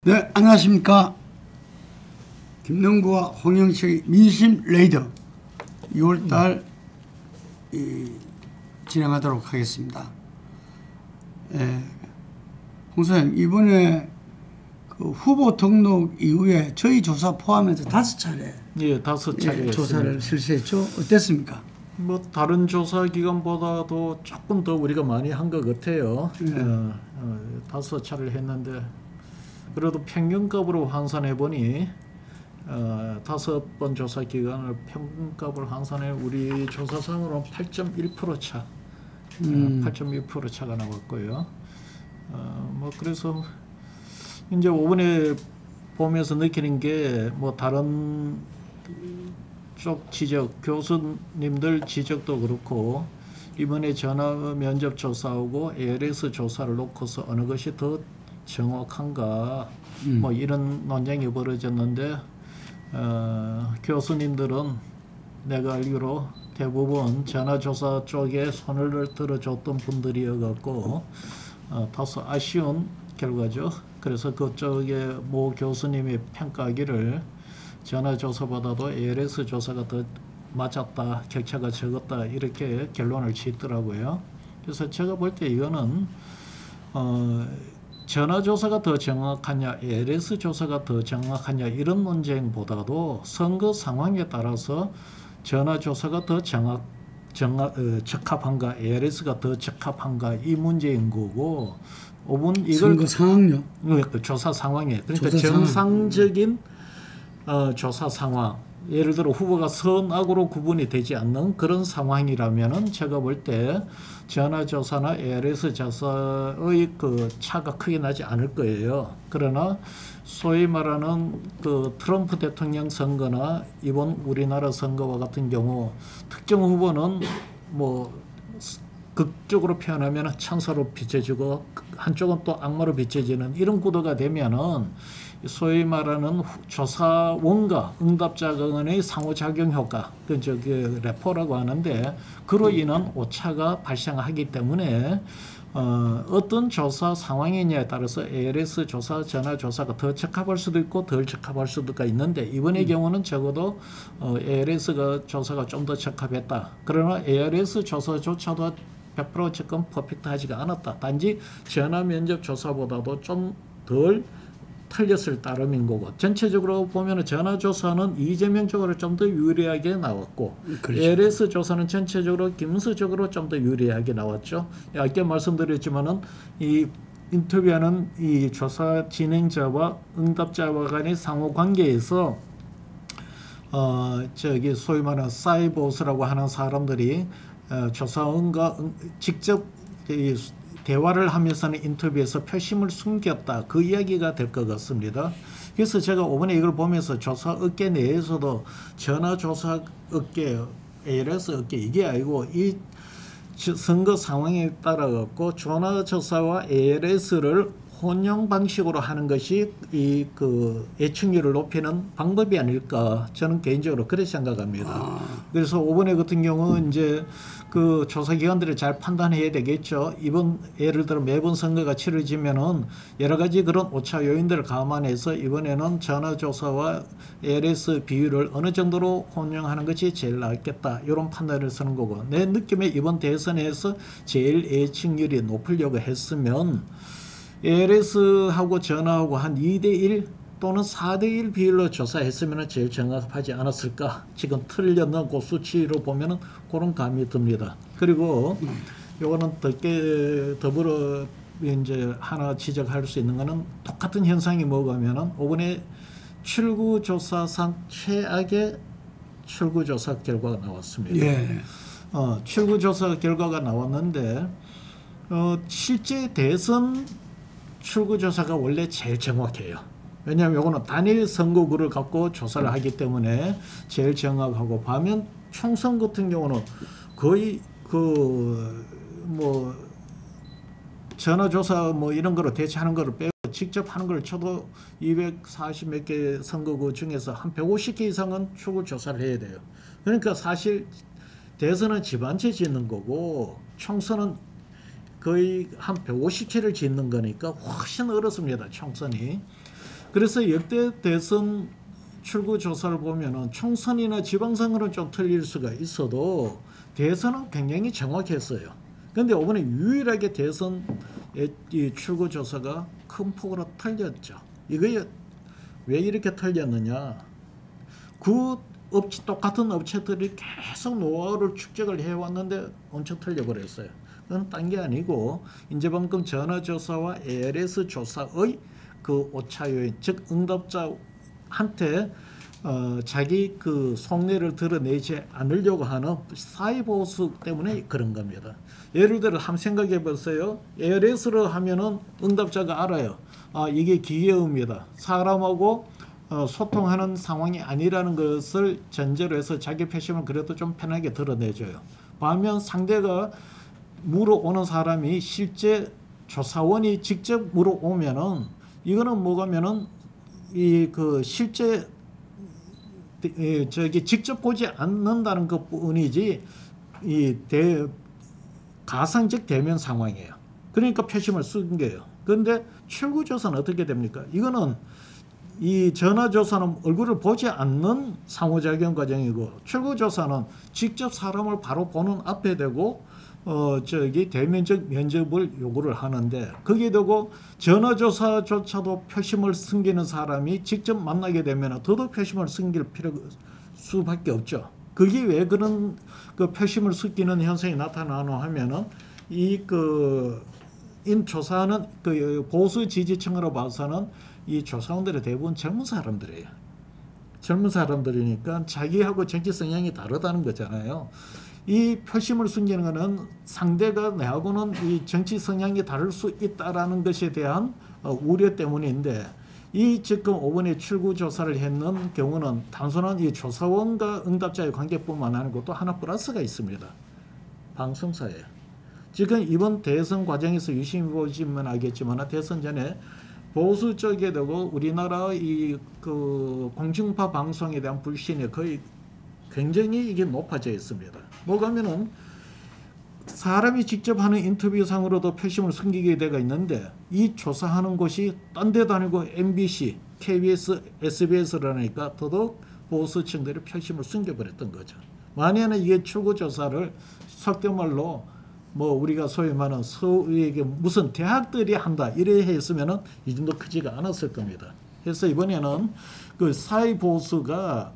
네, 안녕하십니까. 김능구와 홍영식의 민심 레이더 6월달 진행하도록 하겠습니다. 홍 소장님, 이번에 그 후보 등록 이후에 저희 조사 포함해서 5차례 예, 5차례 조사를 실시했죠. 어땠습니까? 뭐 다른 조사 기관보다도 조금 더 우리가 많이 한 것 같아요. 5차례를 했는데 그래도 평균값으로 환산해 보니 5번 조사 기간을 평균값을 환산해 우리 조사상으로 8.1% 차, 8.1% 차가 나왔고요. 뭐 그래서 이제 5번에 보면서 느끼는 게 뭐 다른 쪽 지적, 교수님들 지적도 그렇고 이번에 전화 면접 조사하고 ALS 조사를 놓고서 어느 것이 더 정확한가 뭐 이런 논쟁이 벌어졌는데 교수님들은 내가 알기로 대부분 전화조사 쪽에 손을 들어줬던 분들이어갖고 다소 아쉬운 결과죠. 그래서 그쪽에 모 교수님이 평가하기를 전화조사보다도 ALS 조사가 더 맞았다, 격차가 적었다 이렇게 결론을 짓더라고요. 그래서 제가 볼 때 이거는 전화조사가 더 정확하냐, ALS 조사가 더 정확하냐 이런 논쟁보다도 선거 상황에 따라서 전화조사가 더 적합한가, ALS가 더 적합한가 이 문제인 거고 5분 이걸 선거 상황요? 조사 상황에 그러니까 조사 정상적인 조사 상황, 예를 들어 후보가 선악으로 구분이 되지 않는 그런 상황이라면은 제가 볼 때 전화조사나 ALS 조사의 그 차가 크게 나지 않을 거예요. 그러나 소위 말하는 그 트럼프 대통령 선거나 이번 우리나라 선거와 같은 경우 특정 후보는 뭐 극적으로 표현하면 천사로 비춰지고 한쪽은 또 악마로 비춰지는 이런 구도가 되면은 소위 말하는 조사원과 응답자 간의 상호작용 효과, 그 저기 레포라고 하는데 그로 인한 오차가 발생하기 때문에 어떤 조사 상황이냐에 따라서 ALS 조사, 전화 조사가 더 적합할 수도 있고 덜 적합할 수도 있는데 이번의 경우는 적어도 ALS 조사가 좀 더 적합했다. 그러나 ALS 조사조차도 100% 접근 퍼펙트하지가 않았다. 단지 전화 면접 조사보다도 좀 덜 틀렸을 따름인 거고 전체적으로 보면 전화조사는 이재명 쪽으로 좀 더 유리하게 나왔고 그렇죠. ALS 조사는 전체적으로 김문수 쪽으로 좀 더 유리하게 나왔죠. 아까 말씀드렸지만은 이 인터뷰하는 이 조사 진행자와 응답자와 간의 상호 관계에서 저기 소위 말하는 사이보스라고 하는 사람들이 조사원과 직접 대화를 하면서는 인터뷰에서 표심을 숨겼다. 그 이야기가 될 것 같습니다. 그래서 제가 이번에 이걸 보면서 조사 업계 내에서도 전화조사 업계, ALS 업계 이게 아니고 이 선거 상황에 따라 갖고 전화조사와 ALS를 혼용 방식으로 하는 것이 이 그 예측률을 높이는 방법이 아닐까 저는 개인적으로 그렇게 생각합니다. 그래서 이번에 같은 경우 이제 그 조사 기관들이 잘 판단해야 되겠죠. 이번 예를 들어 매번 선거가 치러지면은 여러 가지 그런 오차 요인들을 감안해서 이번에는 전화조사와 ALS 비율을 어느 정도로 혼용하는 것이 제일 낫겠다 이런 판단을 쓰는 거고 내 느낌에 이번 대선에서 제일 예측률이 높으려고 했으면 ALS하고 전화하고 한 2대1 또는 4대1 비율로 조사했으면 제일 정확하지 않았을까. 지금 틀렸는 수치로 보면 그런 감이 듭니다. 그리고 요거는 더불어 이제 하나 지적할 수 있는 거는 똑같은 현상이 뭐냐면은 이번에 출구조사상 최악의 출구조사 결과가 나왔습니다. 예. 출구조사 결과가 나왔는데 실제 대선 출구조사가 원래 제일 정확해요. 왜냐하면 이거는 단일 선거구를 갖고 조사를 하기 때문에 제일 정확하고 반면 총선 같은 경우는 거의 뭐 전화조사 뭐 이런 거로 대체하는 거를 빼고 직접 하는 걸 쳐도 240 몇 개 선거구 중에서 한 150개 이상은 출구조사를 해야 돼요. 그러니까 사실 대선은 집 한 채 짓는 거고 총선은 거의 한 150채를 짓는 거니까 훨씬 어렵습니다. 총선이. 그래서 역대 대선 출구 조사를 보면은 총선이나 지방선거는 좀 틀릴 수가 있어도 대선은 굉장히 정확했어요. 그런데 이번에 유일하게 대선 이 출구 조사가 큰 폭으로 틀렸죠. 이게 왜 이렇게 틀렸느냐? 똑같은 업체들이 계속 노하우를 축적을 해왔는데 엄청 틀려버렸어요. 그건 딴 게 아니고 이제 방금 전화조사와 ALS 조사의 그 오차 요인, 즉 응답자한테 자기 그 속내를 드러내지 않으려고 하는 사이보수 때문에 그런 겁니다. 예를 들어 한번 생각해 보세요. ALS를 하면은 응답자가 알아요. 아, 이게 기계음이다. 사람하고 소통하는 상황이 아니라는 것을 전제로 해서 자기 표심을 그래도 좀 편하게 드러내줘요. 반면 상대가 물어오는 사람이 실제 조사원이 직접 물어오면은 이거는 뭐가면은 이 그 실제 저기 직접 보지 않는다는 것뿐이지 이 가상적 대면 상황이에요. 그러니까 표심을 쓴 거예요. 그런데 출구조사는 어떻게 됩니까? 이거는 이 전화조사는 얼굴을 보지 않는 상호작용 과정이고 출구조사는 직접 사람을 바로 보는 앞에 대고 저기 대면적 면접을 요구를 하는데 거기에 대고 전화조사조차도 표심을 숨기는 사람이 직접 만나게 되면 더더욱 표심을 숨길 수밖에 없죠. 그게 왜 그런 그 표심을 숨기는 현상이 나타나노 하면은 이 조사는 그 보수 지지층으로 봐서는 이 조사원들의 대부분 젊은 사람들이에요. 젊은 사람들이니까 자기하고 정치 성향이 다르다는 거잖아요. 이 표심을 숨기는 것은 상대가 내하고는 이 정치 성향이 다를 수 있다라는 것에 대한 우려 때문인데 이 지금 5번에 출구 조사를 했는 경우는 단순한 이 조사원과 응답자의 관계뿐만 아니고 또 하나 플러스가 있습니다. 방송사예요. 지금 이번 대선 과정에서 유심히 보시면 알겠지만 대선 전에 보수 쪽에 되고 우리나라 그 공중파 방송에 대한 불신이 거의 굉장히 이게 높아져 있습니다. 뭐가면은 사람이 직접 하는 인터뷰상으로도 표심을 숨기게 되어 있는데 이 조사하는 곳이 딴 데도 아니고 MBC, KBS, SBS라니까 더더욱 보수층들이 표심을 숨겨버렸던 거죠. 만약에 이게 출구조사를 속된 말로 뭐 우리가 소위 말하는 이게 무슨 대학들이 한다 이래 했으면은 이 정도 크지가 않았을 겁니다. 그래서 이번에는 그 사회 보수가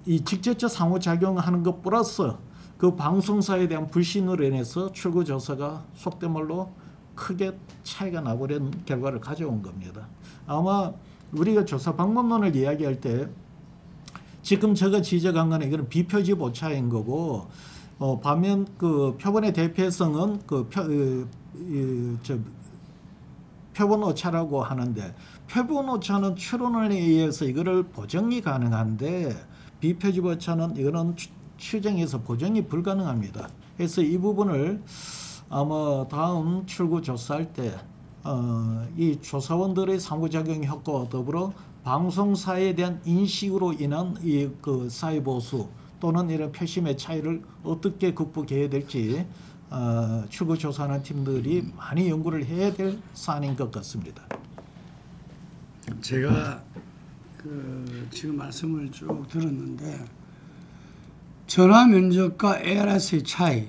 이 직접적 상호작용하는 것 플러스 그 방송사에 대한 불신으로 인해서 출구조사가 속된 말로 크게 차이가 나버린 결과를 가져온 겁니다. 아마 우리가 조사 방법론을 이야기할 때 지금 제가 지적한 거는 이거는 비표집 오차인 거고 반면 그 표본의 대표성은 표본 오차라고 하는데 표본 오차는 추론에 의해서 이거를 보정이 가능한데 비표집 오차는 이거는 추정해서 보정이 불가능합니다. 그래서 이 부분을 아마 다음 출구 조사할 때 이 조사원들의 상호작용 효과와 더불어 방송사에 대한 인식으로 인한 이 그 사회 보수 또는 이런 표심의 차이를 어떻게 극복해야 될지 출구 조사하는 팀들이 많이 연구를 해야 될 사안인 것 같습니다. 제가 지금 말씀을 쭉 들었는데 전화 면접과 ALS의 차이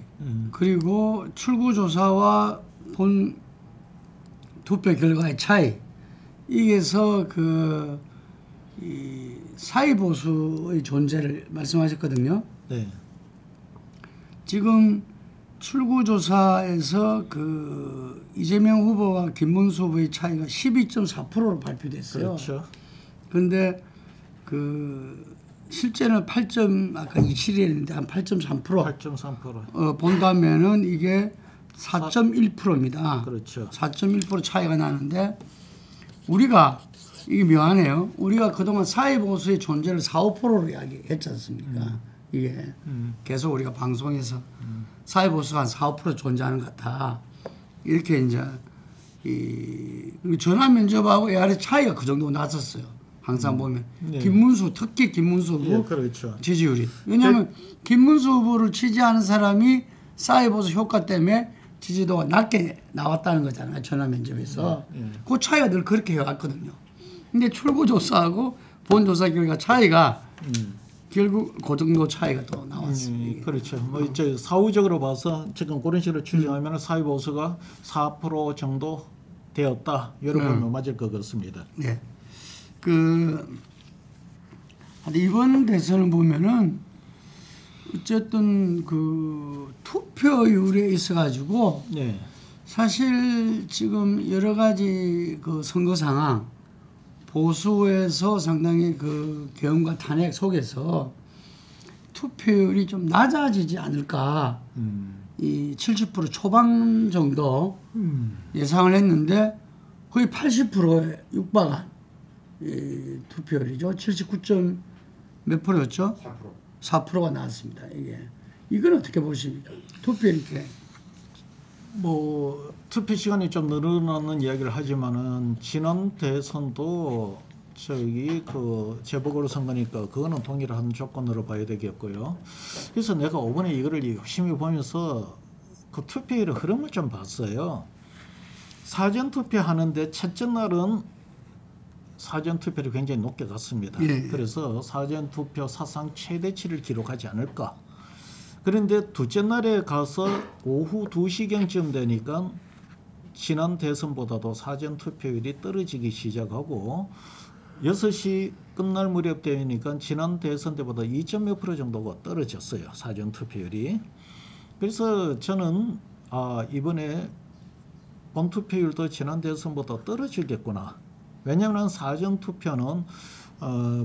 그리고 출구 조사와 본 투표 결과의 차이 이게서 이 사회 보수의 존재를 말씀하셨거든요. 네. 지금 출구조사에서 이재명 후보와 김문수 후보의 차이가 12.4%로 발표됐어요. 그렇죠. 그런데 실제는 아까 27이었는데 한 8.3%. 8.3%. 본다면은 이게 4.1%입니다. 그렇죠. 4.1% 차이가 나는데 우리가 이게 묘하네요. 우리가 그동안 사회보수의 존재를 4, 5%로 이야기했지 않습니까? 이게 계속 우리가 방송에서 사회보수가 한 4, 5% 존재하는 것 같다. 이렇게 이제 전화 면접하고 AR의 차이가 그 정도 났었어요. 항상 보면 네. 특히 김문수 후보 예, 그렇죠. 지지율이. 왜냐하면 김문수 후보를 지지하는 사람이 사회보수 효과 때문에 지지도가 낮게 나왔다는 거잖아요. 전화 면접에서. 그 차이가 늘 그렇게 해왔거든요. 근데 출구조사하고 본조사 결과 차이가 결국 그 정도 차이가 또 나왔습니다. 그렇죠. 뭐 이제 사후적으로 봐서 지금 그런 식으로 추정하면 사회 보수가 4% 정도 되었다. 여러분 맞을 것 같습니다. 네. 이번 대선을 보면은 어쨌든 그 투표율에 있어가지고 네. 사실 지금 여러 가지 그 선거 상황 보수에서 상당히 그 계엄과 탄핵 속에서 투표율이 좀 낮아지지 않을까 이 70% 초반 정도 예상을 했는데 거의 80%에 육박한 이 투표율이죠. 79점 몇 프로였죠? 4%가 나왔습니다. 이건 어떻게 보십니까? 투표율 이렇게 뭐 투표 시간이 좀 늘어나는 이야기를 하지만은 지난 대선도 저기 그 재보궐 선거니까 그거는 동일한 조건으로 봐야 되겠고요. 그래서 내가 이번에 이거를 열심히 보면서 그 투표율의 흐름을 좀 봤어요. 사전 투표하는데 첫째 날은 사전 투표를 굉장히 높게 갔습니다. 예. 그래서 사전 투표 사상 최대치를 기록하지 않을까. 그런데 둘째 날에 가서 오후 2시경쯤 되니까 지난 대선보다도 사전 투표율이 떨어지기 시작하고 6시 끝날 무렵 되니까 지난 대선 때보다 2.몇 % 정도가 떨어졌어요. 사전 투표율이. 그래서 저는 이번에 본 투표율도 지난 대선보다 떨어지겠구나. 왜냐하면 사전 투표는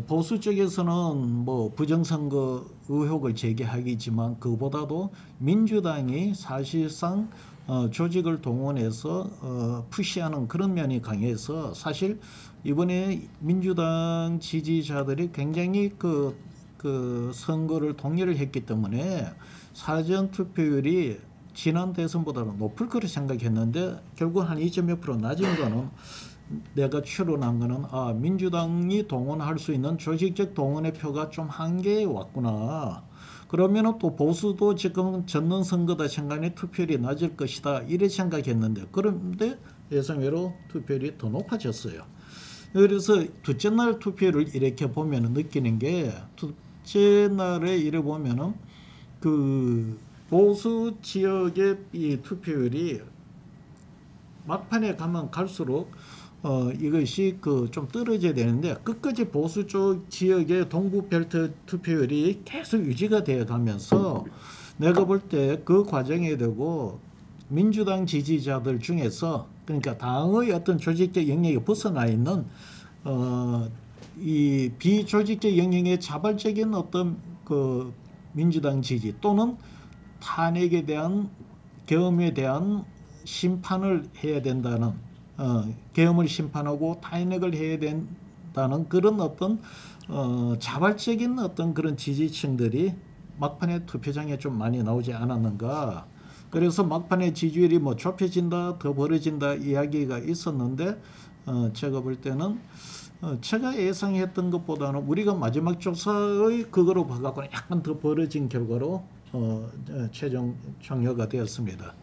보수 쪽에서는 뭐 부정선거 의혹을 제기하기지만 그보다도 민주당이 사실상 조직을 동원해서 푸시하는 그런 면이 강해서 사실 이번에 민주당 지지자들이 굉장히 그 선거를 동의를 했기 때문에 사전 투표율이 지난 대선보다는 높을 거로 생각했는데 결국 한 2.몇 % 낮은 거는 내가 추론한 거는 민주당이 동원할 수 있는 조직적 동원의 표가 좀 한계에 왔구나. 그러면은 또 보수도 지금 졌는 선거다 생각에 투표율이 낮을 것이다. 이래 생각했는데 그런데 예상외로 투표율이 더 높아졌어요. 그래서 둘째 날 투표율을 이렇게 보면 느끼는 게 둘째 날에 이래 보면은 그 보수 지역의 이 투표율이 막판에 가면 갈수록 이것이 좀 떨어져야 되는데 끝까지 보수 쪽 지역의 동부 벨트 투표율이 계속 유지가 되어 가면서 내가 볼 때 그 과정에 되고 민주당 지지자들 중에서 그러니까 당의 어떤 조직적 영역에 벗어나 있는 이 비조직적 영역의 자발적인 어떤 그 민주당 지지 또는 탄핵에 대한 계엄에 대한 심판을 해야 된다는 계엄을 심판하고 탄핵을 해야 된다는 그런 어떤 자발적인 어떤 그런 지지층들이 막판에 투표장에 좀 많이 나오지 않았는가. 그래서 막판에 지지율이 뭐 좁혀진다, 더 벌어진다 이야기가 있었는데 제가 볼 때는 제가 예상했던 것보다는 우리가 마지막 조사의 그거로 봐갖고는 약간 더 벌어진 결과로 최종 종료가 되었습니다.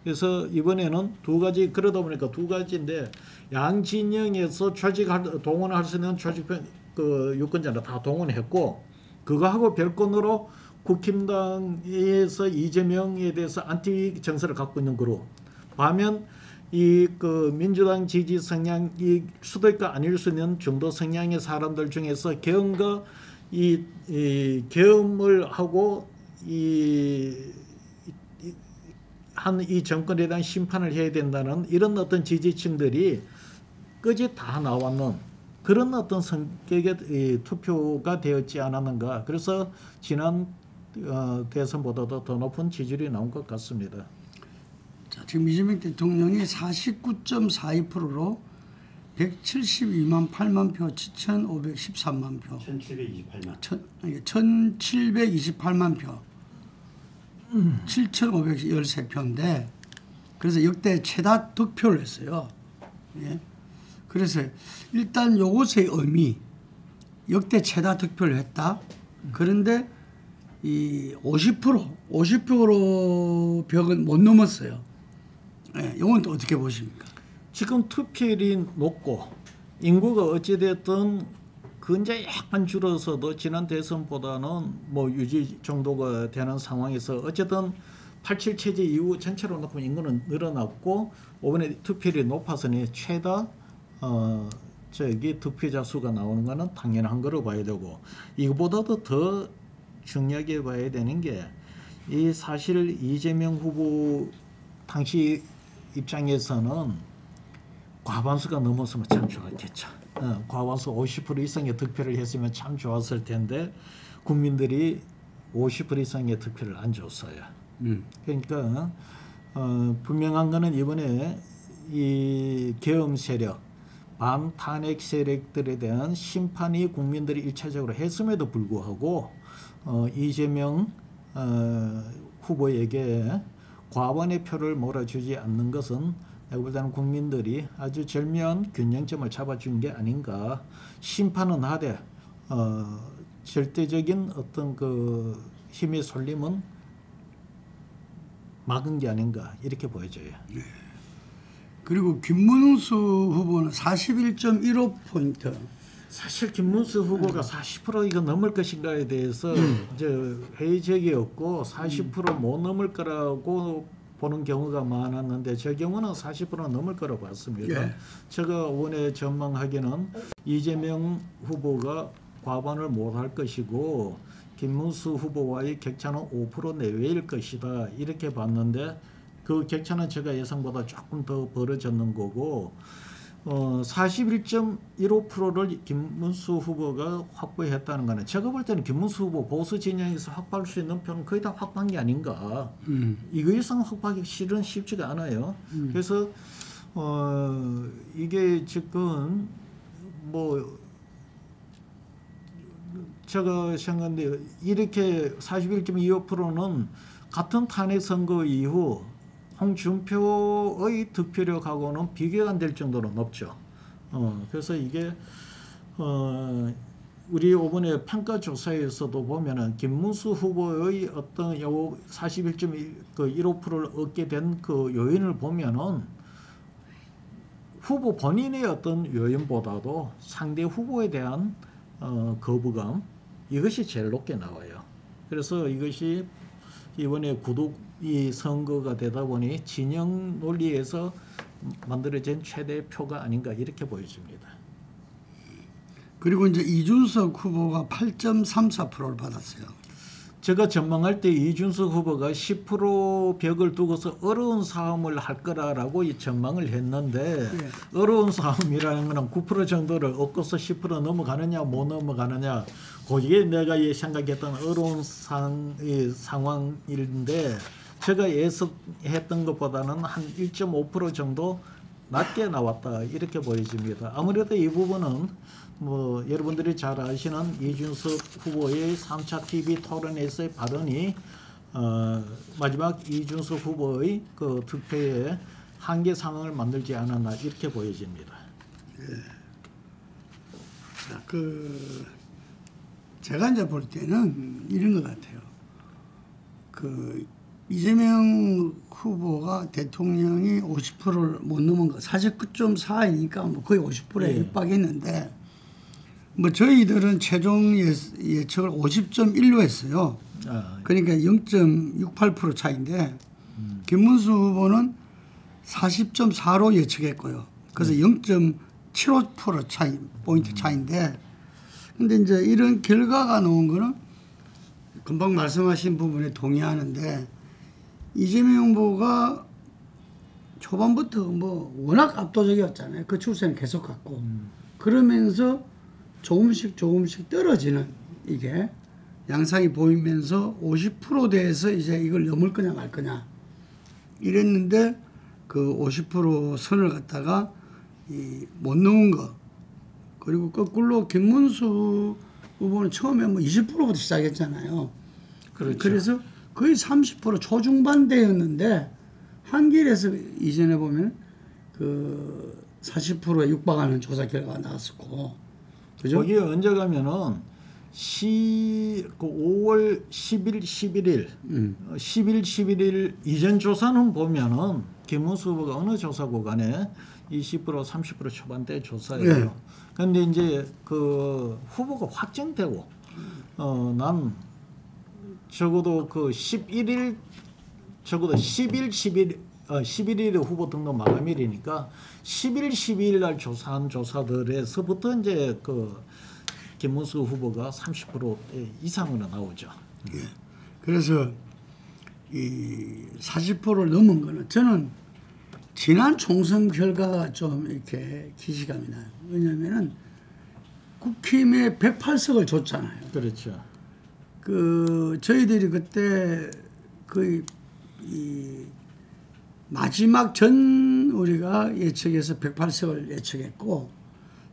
그래서 이번에는 두 가지 그러다 보니까 두 가지인데 양 진영에서 동원할 수 있는 조직 그 유권자를 다 동원했고 그거하고 별건으로 국힘당에서 이재명에 대해서 안티 정서를 갖고 있는 그룹 반면 이 그 민주당 지지 성향이 수도가 아닐 수 있는 중도 성향의 사람들 중에서 계엄과 이 계엄을 하고 이 정권에 대한 심판을 해야 된다는 이런 어떤 지지층들이 끝이 다 나왔는 그런 어떤 성격의 투표가 되었지 않았는가. 그래서 지난 대선보다도 더 높은 지지율이 나온 것 같습니다. 자, 지금 이재명 대통령이 49.42%로 172만 8만 표, 7,513만 표. 1,728만 표. 7,513표인데 그래서 역대 최다 득표를 했어요. 예. 그래서 일단 요것의 의미 역대 최다 득표를 했다. 그런데 이 50% 벽은 못 넘었어요. 예. 이건 또 어떻게 보십니까? 지금 투표율이 높고 인구가 어찌됐든 근데 약간 줄어서도 지난 대선보다는 뭐 유지 정도가 되는 상황에서 어쨌든 87 체제 이후 전체로 놓고 인구는 늘어났고 이번에 투표율이 높아서니 최다 득표자 수가 나오는 거는 당연한 거로 봐야 되고 이거보다도 더 중요하게 봐야 되는 게 이 사실 이재명 후보 당시 입장에서는 과반수가 넘었으면 참 좋았겠죠. 과반수 50% 이상의 득표를 했으면 참 좋았을 텐데 국민들이 50% 이상의 득표를 안 줬어요. 그러니까 분명한 거는 이번에 이 계엄 세력, 반탄핵 세력들에 대한 심판이 국민들이 일차적으로 했음에도 불구하고 이재명 후보에게 과반의 표를 몰아주지 않는 것은 내가 볼 때는 국민들이 아주 절묘한 균형점을 잡아준 게 아닌가. 심판은 하되 절대적인 어떤 그 힘의 쏠림은 막은 게 아닌가 이렇게 보여져요. 네. 그리고 김문수 후보는 41.15포인트. 사실 김문수 후보가 40% 이거 넘을 것인가에 대해서 이제 회의적이었고 40% 못 넘을 거라고 보는 경우가 많았는데 저 경우는 40% 넘을 거라고 봤습니다. 예. 제가 원래 전망하기는 이재명 후보가 과반을 못할 것이고 김문수 후보와의 격차는 5% 내외일 것이다 이렇게 봤는데 그 격차는 제가 예상보다 조금 더 벌어졌는 거고 41.15%를 김문수 후보가 확보했다는 거는 제가 볼 때는 김문수 후보 보수 진영에서 확보할 수 있는 표는 거의 다 확보한 게 아닌가. 이거 이상 확보하기 실은 쉽지가 않아요. 그래서 이게 지금 뭐 제가 생각하는데 이렇게 41.25%는 같은 탄핵 선거 이후 홍준표의 득표력하고는 비교가 안 될 정도로 높죠. 그래서 이게 우리 이번에 평가조사에서도 보면은 김문수 후보의 어떤 41.15%를 얻게 된 그 요인을 보면은 후보 본인의 어떤 요인보다도 상대 후보에 대한 거부감 이것이 제일 높게 나와요. 그래서 이것이 이번에 구독이 선거가 되다 보니 진영 논리에서 만들어진 최대 표가 아닌가 이렇게 보여집니다. 그리고 이제 이준석 후보가 8.34%를 받았어요. 제가 전망할 때 이준석 후보가 10% 벽을 두고서 어려운 싸움을 할 거라고 이 전망을 했는데 어려운 싸움이라는 거는 9% 정도를 얻고서 10% 넘어가느냐 못 넘어가느냐 그게 내가 생각했던 어려운 상황인데 제가 예측했던 것보다는 한 1.5% 정도 낮게 나왔다 이렇게 보여집니다. 아무래도 이 부분은 뭐 여러분들이 잘 아시는 이준석 후보의 3차 TV 토론에서의 발언이 마지막 이준석 후보의 그 득표에 한계 상황을 만들지 않았나 이렇게 보여집니다. 예. 자, 제가 이제 볼 때는 이런 것 같아요. 이재명 후보가 대통령이 50%를 못 넘은 거 49.4이니까 뭐 거의 50%에 육박했는데 뭐 저희들은 최종 예측을 50.1로 했어요. 그러니까 0.68% 차이인데 김문수 후보는 40.4로 예측했고요. 그래서 0.75% 차이 포인트 차이인데 근데 이제 이런 결과가 나온 거는 금방 말씀하신 부분에 동의하는데 이재명 후보가 초반부터 뭐 워낙 압도적이었잖아요. 그 추세는 계속 갔고 그러면서 조금씩 떨어지는 이게 양상이 보이면서 50%대에서 이제 이걸 넘을 거냐 말 거냐 이랬는데 그 50% 선을 갖다가 못 넘은 거 그리고 거꾸로 김문수 후보는 처음에 뭐 20%부터 시작했잖아요. 그렇죠. 그래서 거의 30% 초중반대였는데 한길에서 이전에 보면 그 40%에 육박하는 조사 결과가 나왔었고 그죠? 거기 언제 가면은 5월 10일, 11일, 10일, 11일 이전 조사는 보면은 김문수 후보가 어느 조사고 간에 20% 30% 초반대 조사예요. 네. 그런데 이제 그 후보가 확정되고 난 적어도 그 11일 적어도 11일에 후보 등록 마감일이니까 11, 12일 날 조사한 조사들에서부터 이제 그 김문수 후보가 30% 이상으로 나오죠. 예. 그래서 이 40%를 넘은 거는 저는 지난 총선 결과가 좀 이렇게 기시감이 나요. 왜냐면은 국힘에 108석을 줬잖아요. 그렇죠. 그 저희들이 그때 거의 이 마지막 전 우리가 예측해서 108석을 예측했고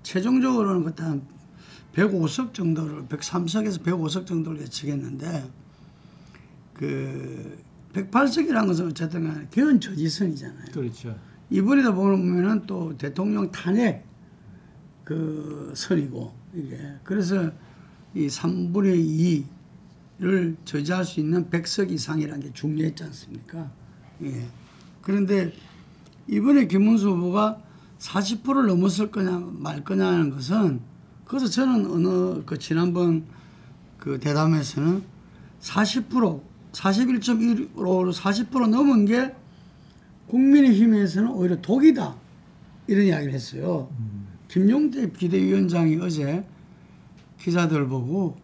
최종적으로는 그때 한 105석 정도를 103석에서 105석 정도를 예측했는데 그 108석이라는 것은 어쨌든 간에 개헌 저지선이잖아요. 그렇죠. 이번에도 보면은 또 대통령 탄핵 그 선이고 이게 그래서 이 3분의 2를 저지할 수 있는 100석 이상이라는 게 중요했지 않습니까? 예. 그런데 이번에 김문수 후보가 40%를 넘었을 거냐 말 거냐는 것은 그래서 저는 어느 그 지난번 그 대담에서는 40% 41.1%로 40% 넘은 게 국민의힘에서는 오히려 독이다 이런 이야기를 했어요. 김용태 비대위원장이 어제 기자들 보고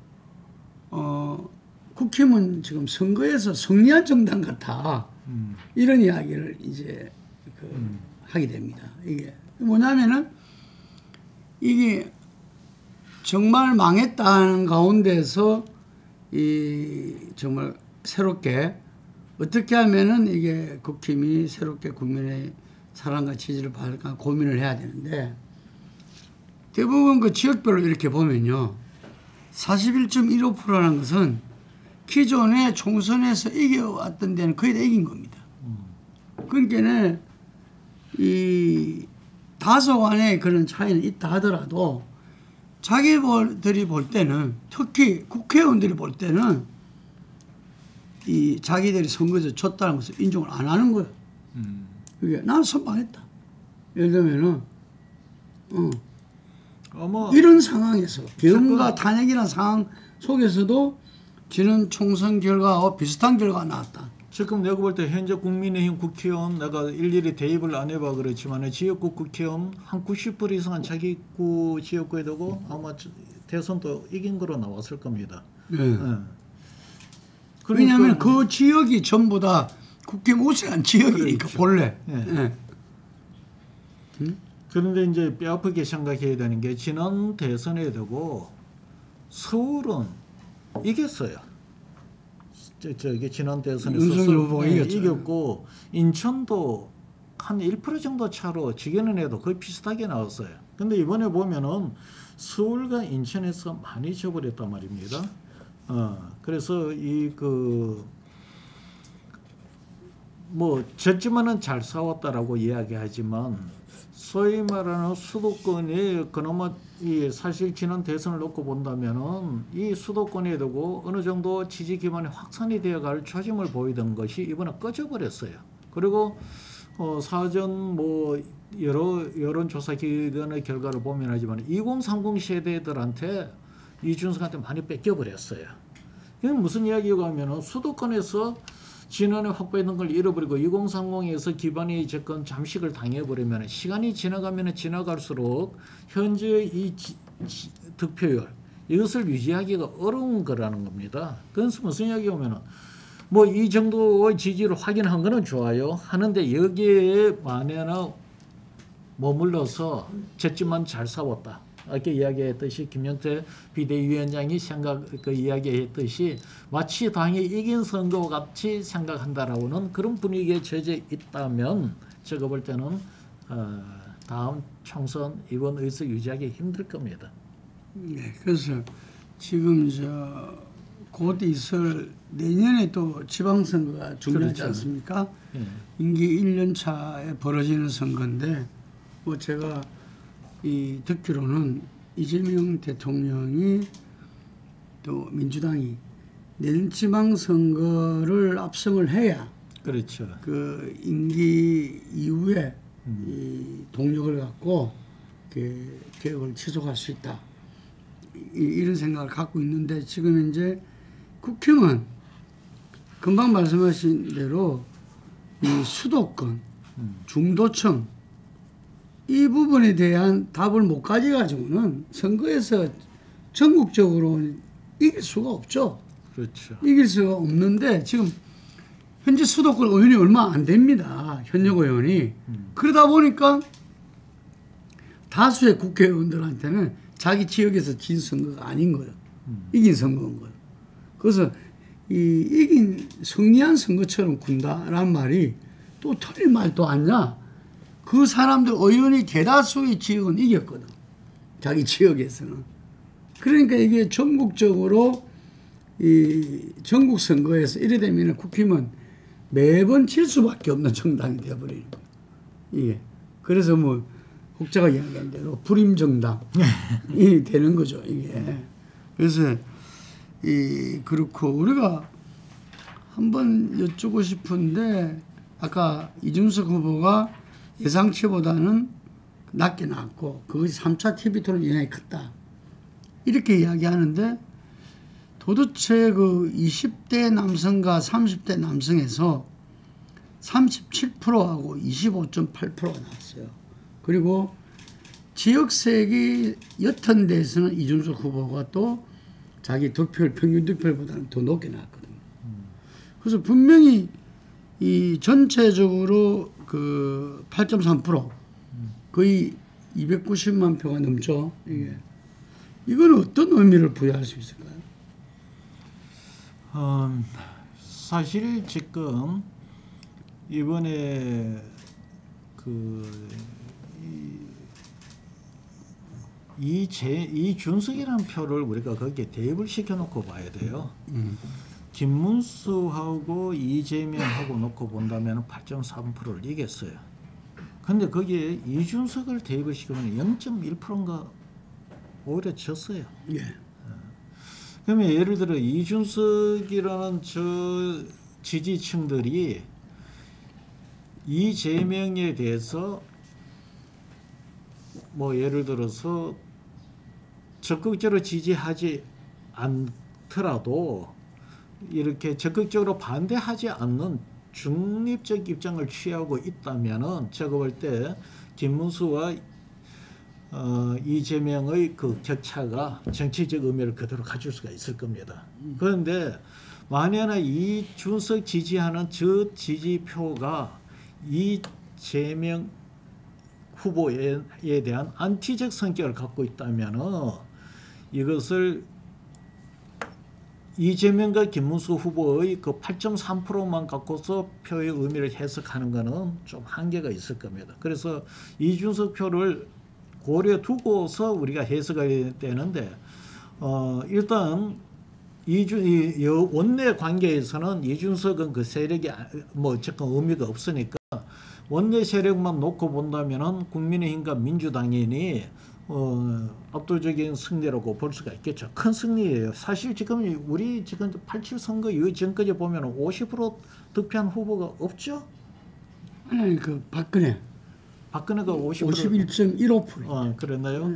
국힘은 지금 선거에서 승리한 정당 같아 이런 이야기를 이제 하게 됩니다. 이게 뭐냐면은 이게 정말 망했다는 가운데서 이 정말 새롭게 어떻게 하면은 이게 국힘이 새롭게 국민의 사랑과 지지를 받을까 고민을 해야 되는데 대부분 그 지역별로 이렇게 보면요. 41.15%라는 것은 기존의 총선에서 이겨왔던 데는 거의 다 이긴 겁니다. 그러니까 이 다소간의 그런 차이는 있다 하더라도 자기들이 볼 때는 특히 국회의원들이 볼 때는 이 자기들이 선거에서 졌다는 것을 인정을 안 하는 거예요. 그게 나는 선방했다. 예를 들면은 이런 상황에서 계엄과 탄핵이라는 상황 속에서도 지난 총선 결과와 비슷한 결과가 나왔다. 지금 내가 볼 때 현재 국민의힘 국회의원 내가 일일이 대입을 안 해봐 그렇지만 지역구 국회의원 한 90% 이상은 자기 구 지역구에 두고 아마 대선도 이긴 거로 나왔을 겁니다. 네. 네. 왜냐하면 그 지역이 전부 다 국힘 우세한 지역이니까 그렇죠. 본래. 네. 네. 그런데 이제 뼈아프게 생각해야 되는 게 지난 대선에 두고 서울은 이겼어요. 저기 지난 대선에서 윤석열 후보가 이겼고 인천도 한 1% 정도 차로 지게는 해도 거의 비슷하게 나왔어요. 근데 이번에 보면은 서울과 인천에서 많이 져버렸단 말입니다. 그래서 뭐 졌지만은 잘 싸웠다라고 이야기하지만 소위 말하는 수도권이 그나마 사실 지난 대선을 놓고 본다면은 이 수도권에 두고 어느 정도 지지 기반이 확산이 되어갈 초심을 보이던 것이 이번에 꺼져버렸어요. 그리고 사전 뭐 여러 여론조사 기관의 결과를 보면 하지만 2030 세대들한테 이준석한테 많이 뺏겨버렸어요. 이게 무슨 이야기가 하면은 수도권에서 지난해 확보했던 걸 잃어버리고 2030에서 기반이 재건 잠식을 당해버리면 시간이 지나가면 지나갈수록 현재 이 득표율 이것을 유지하기가 어려운 거라는 겁니다. 그래서 무슨 이야기가 오면은 뭐 이 정도의 지지를 확인한 거는 좋아요. 하는데 여기에 만에나 머물러서 졌지만 잘 싸웠다. 아까 이야기했듯이 김용태 비대위원장이 이야기했듯이 마치 당이 이긴 선거와 같이 생각한다라고는 그런 분위기에 젖어 있다면 제가 볼 때는 다음 총선 이번 의석 유지하기 힘들 겁니다. 네, 그래서 지금 곧 있을 내년에 또 지방선거가 준비하지 그렇죠. 않습니까? 네. 임기 1년 차에 벌어지는 선거인데 뭐 제가 듣기로는 이재명 대통령이 또 민주당이 내년 지방선거를 압승을 해야 그렇죠. 그 임기 이후에 이 동력을 갖고 그 개혁을 지속할 수 있다. 이런 생각을 갖고 있는데 지금 이제 국힘은 금방 말씀하신 대로 이 수도권, 중도층 이 부분에 대한 답을 못 가져가지고는 선거에서 전국적으로 이길 수가 없죠. 그렇죠. 이길 수가 없는데 지금 현재 수도권 의원이 얼마 안 됩니다. 현역 의원이. 그러다 보니까 다수의 국회의원들한테는 자기 지역에서 진 선거가 아닌 거예요. 이긴 선거인 거예요. 그래서 이 이긴 승리한 선거처럼 군다라는 말이 또 틀린 말도 아니냐. 그 사람들 의원이 대다수의 지역은 이겼거든. 자기 지역에서는. 그러니까 이게 전국적으로 이 전국 선거에서 이래 되면 국힘은 매번 질 수밖에 없는 정당이 되어버리는 거예요. 이게. 그래서 뭐 혹자가 이야기한 대로 불임 정당이 되는 거죠. 이게. 그래서 그렇고 우리가 한번 여쭙고 싶은데 아까 이준석 후보가 예상치보다는 낮게 나왔고 그것이 3차 TV 토론 영향이 컸다. 이렇게 이야기하는데 도대체 그 20대 남성과 30대 남성에서 37%하고 25.8%가 나왔어요. 그리고 지역색이 옅은 데에서는 이준석 후보가 또 자기 득표율, 평균 득표율보다는 더 높게 나왔거든요. 그래서 분명히 이 전체적으로 그 8.3% 거의 290만 표가 넘죠. 이게. 이건 어떤 의미를 부여할 수 있을까요? 사실 지금 이번에 이준석이라는 표를 우리가 거기에 대입을 시켜놓고 봐야 돼요. 김문수하고 이재명하고 놓고 본다면 8.3%를 이겼어요. 근데 거기에 이준석을 대입을 시키면 0.1%인가 오히려 졌어요. 예. 그러면 예를 들어 이준석이라는 저 지지층들이 이재명에 대해서 뭐 예를 들어서 적극적으로 지지하지 않더라도 이렇게 적극적으로 반대하지 않는 중립적 입장을 취하고 있다면은 제가 볼 때 김문수와 이재명의 그 격차가 정치적 의미를 그대로 가질 수가 있을 겁니다. 그런데 만약에 이준석 지지하는 저 지지표가 이재명 후보에 대한 안티적 성격을 갖고 있다면은 이것을 이재명과 김문수 후보의 그 8.3%만 갖고서 표의 의미를 해석하는 것은 좀 한계가 있을 겁니다. 그래서 이준석 표를 고려 두고서 우리가 해석해야 되는데 일단 원내 관계에서는 이준석은 그 세력이 뭐 어쨌건 의미가 없으니까 원내 세력만 놓고 본다면은 국민의힘과 민주당인이 압도적인 승리라고 볼 수가 있겠죠. 큰 승리예요. 사실 지금 우리 지금 87 선거 이후 전까지 보면 50% 득표한 후보가 없죠. 아니 그 박근혜가 51.15%. 그랬나요?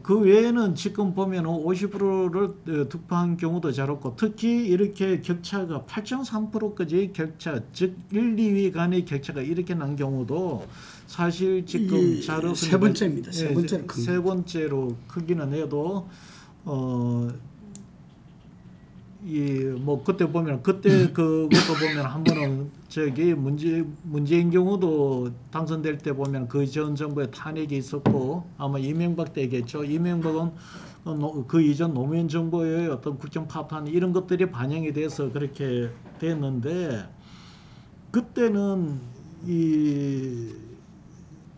그 외에는 지금 보면 50%를 득표한 경우도 잘 없고 특히 이렇게 격차가 8.3%까지 격차, 즉 1, 2위 간의 격차가 이렇게 난 경우도 사실 지금 잘 없습니다. 세 번째입니다. 세 번째로 큰 세 번째로 크기는 해도 뭐 그때 보면 그것도 보면 한 번은 저기 문재인 경우도 당선될 때 보면 그 전 정부에 탄핵이 있었고 아마 이명박 때겠죠. 이명박은 그 이전 노무현 정부의 어떤 국정 파탄 이런 것들이 반영이 돼서 그렇게 됐는데 그때는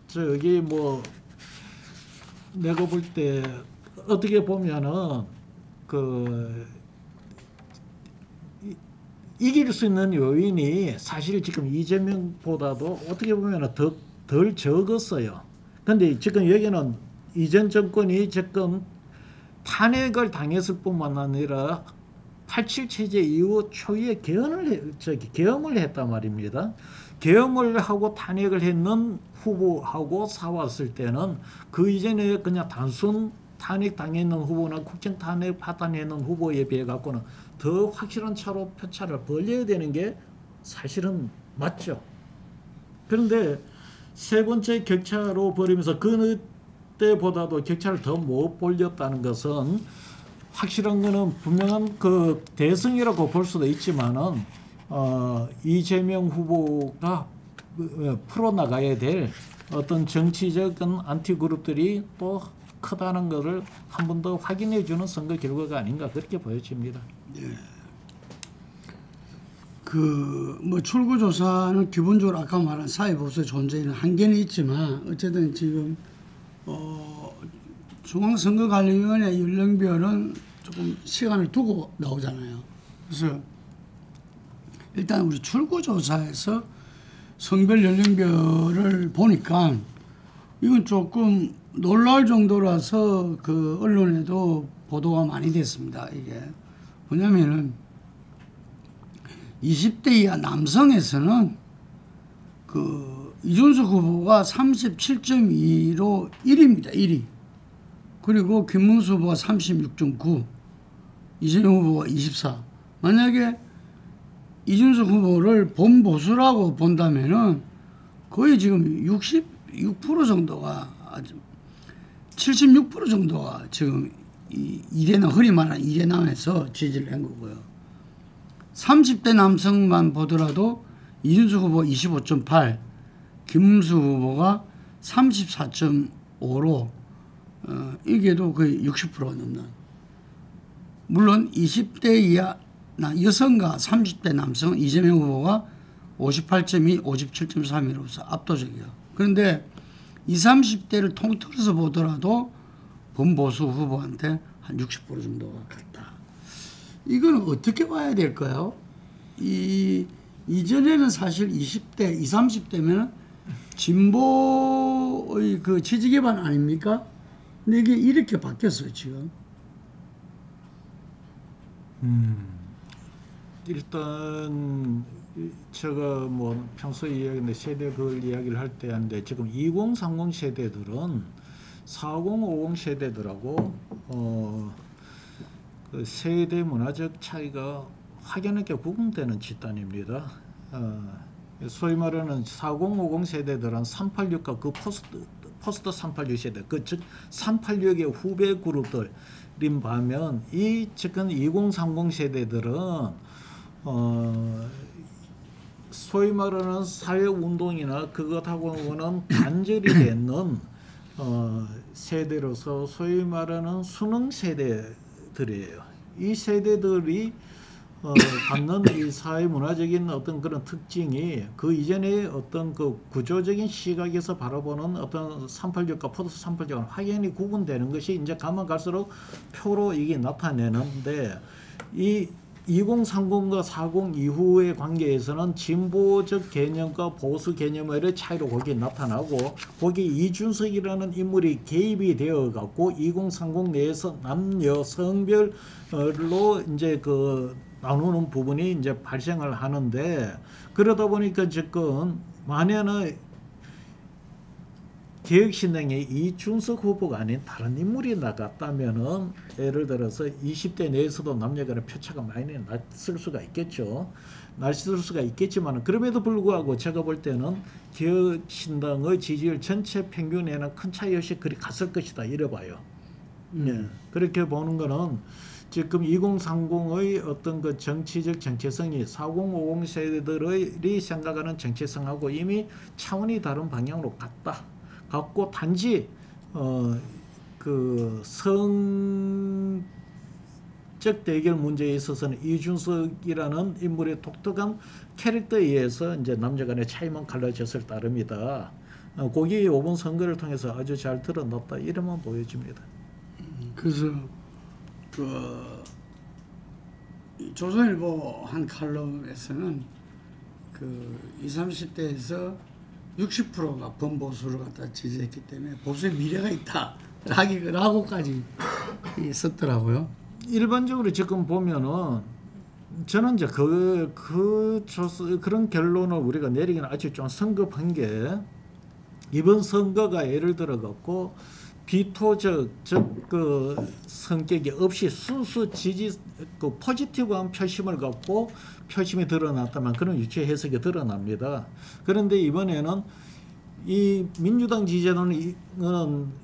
저기 뭐 내가 볼 때 어떻게 보면은 이길 수 있는 요인이 사실 지금 이재명보다도 어떻게 보면 덜 적었어요. 근데 지금 여기는 이전 정권이 지금 탄핵을 당했을 뿐만 아니라 87 체제 이후 초기에 계엄을 했단 말입니다. 계엄을 하고 탄핵을 했는 후보하고 싸웠을 때는 그 이전에 그냥 단순 탄핵 당했는 후보나 국정 탄핵 파탄했는 후보에 비해 갖고는 더 확실한 차로 표차를 벌려야 되는 게 사실은 맞죠. 그런데 세 번째 격차로 벌이면서 그때보다도 격차를 더 못 벌렸다는 것은 확실한 거는 분명한 그 대승이라고 볼 수도 있지만은 이재명 후보가 풀어나가야 될 어떤 정치적인 안티 그룹들이 또 크다는 것을 한 번 더 확인해 주는 선거 결과가 아닌가 그렇게 보여집니다. 그 뭐 출구조사는 기본적으로 아까 말한 사회보수의 존재에는 한계는 있지만 어쨌든 지금 중앙선거관리위원회 연령별은 조금 시간을 두고 나오잖아요. 그래서 일단 우리 출구조사에서 성별 연령별을 보니까 이건 조금 놀라울 정도라서 그 언론에도 보도가 많이 됐습니다. 이게 뭐냐면은 20대 이하 남성에서는 그 이준석 후보가 37.2로 1위입니다. 1위. 그리고 김문수 후보가 36.9, 이재명 후보가 24. 만약에 이준석 후보를 범보수라고 본다면은 거의 지금 66% 정도가 76% 정도가 지금 이대남 흔히 말하는 이대남에서 지지를 한 거고요. 30대 남성만 보더라도 이준석 후보 25.8, 김문수 후보가 34.5로 이게도 거의 60%가 넘는. 물론 20대 이하 여성과 30대 남성 이재명 후보가 58.2, 57.3이로서 압도적이에요. 그런데 20, 30대를 통틀어서 보더라도 범보수 후보한테 한 60% 정도가 갔다. 이건 어떻게 봐야 될까요? 이전에는 사실 20대, 20, 30대면 진보의 그 지지 기반 아닙니까? 근데 이게 이렇게 바뀌었어요, 지금. 일단 제가 뭐 평소에 이야기하는데 세대 그 이야기를 할 때 하는데 지금 2030 세대들은 40, 50 세대들하고 그 세대 문화적 차이가 확연하게 구분되는 집단입니다. 소위 말하는 40, 50 세대들은 386과 그 포스트 386 세대, 즉 386의 후배 그룹들인 반면 이 지금 2030 세대들은 소위 말하는 사회운동이나 그것하고는 단절이 되는 세대로서 소위 말하는 수능 세대들이에요. 이 세대들이 갖는 이 사회 문화적인 어떤 그런 특징이 그 이전의 어떤 그 구조적인 시각에서 바라보는 어떤 386과 포스트 386은 확연히 구분되는 것이 이제 가면 갈수록 표로 이게 나타내는데 이 2030과 40 이후의 관계에서는 진보적 개념과 보수 개념의 차이로 거기에 나타나고 거기 이준석이라는 인물이 개입이 되어 갖고 2030 내에서 남녀 성별로 이제 그 나누는 부분이 이제 발생을 하는데 그러다 보니까 지금 만약에 개혁신당에 이준석 후보가 아닌 다른 인물이 나갔다면은 예를 들어서 20대 내에서도 남녀간의 표차가 많이 났을 수가 있겠죠. 났을 수가 있겠지만 그럼에도 불구하고 제가 볼 때는 개혁신당의 지지율 전체 평균에는 큰 차이 없이 그리 갔을 것이다 이래 봐요. 네. 그렇게 보는 거는 지금 2030의 어떤 그 정치적 정체성이 40, 50 세대들이 생각하는 정체성하고 이미 차원이 다른 방향으로 갔고 단지 그 성적 대결 문제에 있어서는 이준석이라는 인물의 독특한 캐릭터에 의해서 이제 남녀간의 차이만 갈라졌을 따름이다. 거기 이번 선거를 통해서 아주 잘 드러났다 이러면 보여집니다. 그래서 그 조선일보 한 칼럼에서는 그 20, 30대에서 60%가 범보수를 갖다 지지했기 때문에 보수의 미래가 있다라고까지 썼더라고요. 일반적으로 지금 보면은 저는 이제 그런 결론을 우리가 내리기는 아직 좀 성급한 게 이번 선거가 예를 들어 갖고 비토적 그 성격이 없이 순수 지지 그 포지티브한 표심을 갖고 표심이 드러났다면 그런 유추 해석이 드러납니다. 그런데 이번에는 이 민주당 지지자는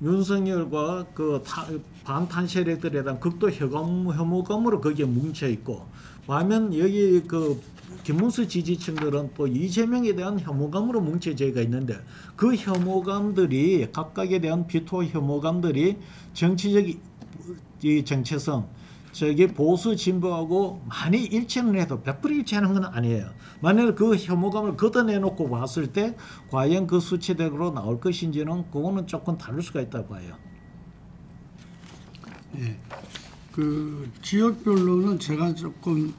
윤석열과 그 반탄 세력들에 대한 극도 혐오감으로 거기에 뭉쳐 있고, 반면 여기 그 김문수 지지층들은 또 이재명에 대한 혐오감으로 뭉쳐져가 있는데, 그 혐오감들이 각각에 대한 비토 혐오감들이 정치적 이 정체성, 저기 보수 진보하고 많이 일치는 해도 100% 일치하는 건 아니에요. 만약 그 혐오감을 걷어내놓고 봤을 때 과연 그 수치대로 나올 것인지는 그거는 조금 다를 수가 있다고 봐요. 네. 그 지역별로는 제가 조금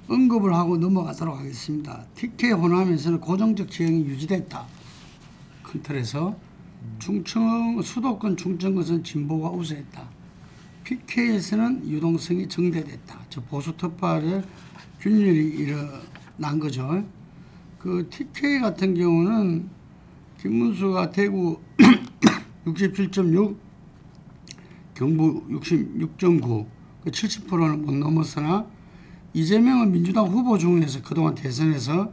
언급을 하고 넘어가도록 하겠습니다. TK 호남에서는 고정적 지형이 유지됐다. 큰 틀에서 수도권 충청권은 진보가 우세했다. PK에서는 유동성이 정대됐다. 저 보수 특파의 균열이 일어난 거죠. 그 TK 같은 경우는 김문수가 대구 67.6, 경북 66.9, 70%는 못 넘었으나 이재명은 민주당 후보 중에서 그동안 대선에서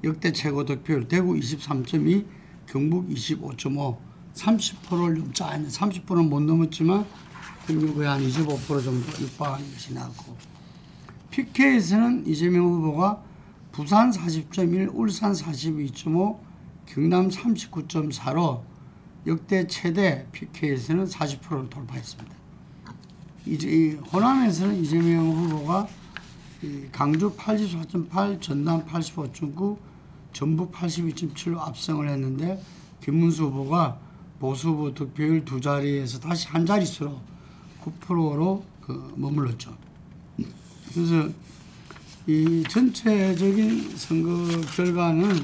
역대 최고 득표율 대구 23.2, 경북 25.5, 30%를 넘지 30%는 못 넘었지만 경북에 한 25% 정도 육박하는 것이 나왔고, PK에서는 이재명 후보가 부산 40.1, 울산 42.5, 경남 39.4로 역대 최대 PK에서는 40%를 돌파했습니다. 이제 호남에서는 이재명 후보가 강주 84.8, 전남 85.9, 전북 82.7로 압승을 했는데, 김문수 후보가 보수 후보 득표율 두 자리에서 다시 한 자릿수로 9%로 머물렀죠. 그래서 이 전체적인 선거 결과는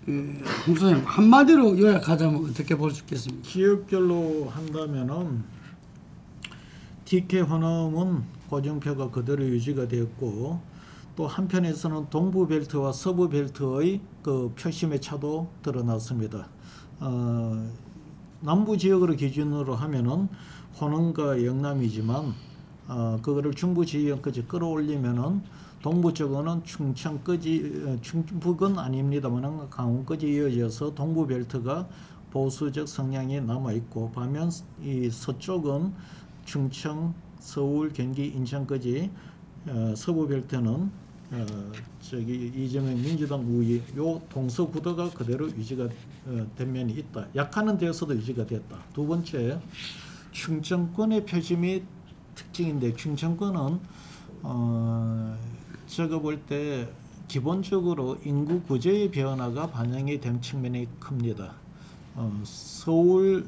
홍 소장님 한마디로 요약하자면 어떻게 볼 수 있겠습니까? 지역별로 한다면은 TK 호남은 고정표가 그대로 유지가 되었고, 또 한편에서는 동부벨트와 서부벨트의 그 표심의 차도 드러났습니다. 남부 지역으로 기준으로 하면은 호남과 영남이지만 그거를 중부 지역까지 끌어올리면은 동부 쪽은 충청까지, 충북은 아닙니다만 강원까지 이어져서 동부 벨트가 보수적 성향이 남아 있고, 반면 이 서쪽은 충청, 서울, 경기, 인천까지 서부 벨트는 저기 이재명 민주당 우위 요 동서구도가 그대로 유지가 된 면이 있다. 약하는 데서도 유지가 됐다. 두 번째, 충청권의 표심이 특징인데, 충청권은 제가 볼 때 기본적으로 인구 구조의 변화가 반영이 된 측면이 큽니다. 서울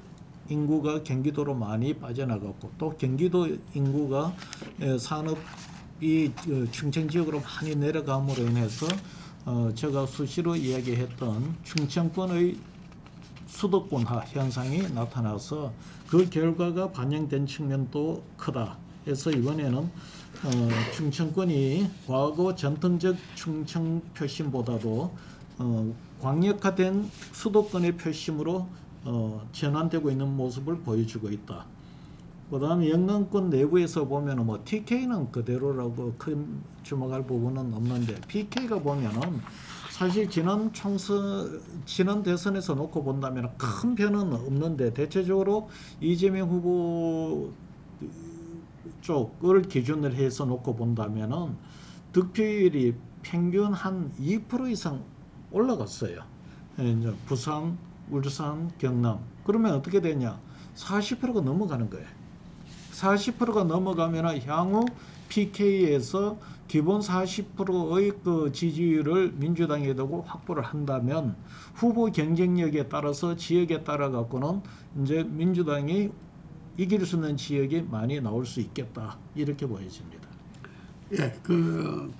인구가 경기도로 많이 빠져나갔고, 또 경기도 인구가 산업이 충청 지역으로 많이 내려감으로 인해서 제가 수시로 이야기했던 충청권의 수도권화 현상이 나타나서 그 결과가 반영된 측면도 크다. 그래서 이번에는 충청권이 과거 전통적 충청 표심보다도 광역화된 수도권의 표심으로 전환되고 있는 모습을 보여주고 있다. 그 다음에 영남권 내부에서 보면은 뭐 TK는 그대로라고 큰 주목할 부분은 없는데, PK가 보면은 사실 지난 대선에서 놓고 본다면 큰 변화는 없는데, 대체적으로 이재명 후보 쪽을 기준으로 해서 놓고 본다면은 득표율이 평균 한 2% 이상 올라갔어요. 이제 부산, 울산, 경남. 그러면 어떻게 되냐? 40%가 넘어가는 거예요. 40%가 넘어가면 향후 PK에서 기본 40%의 그 지지율을 민주당에 두고 확보를 한다면 후보 경쟁력에 따라서 지역에 따라 갖고는 이제 민주당이 이길 수 있는 지역이 많이 나올 수 있겠다. 이렇게 보여집니다. 예, 그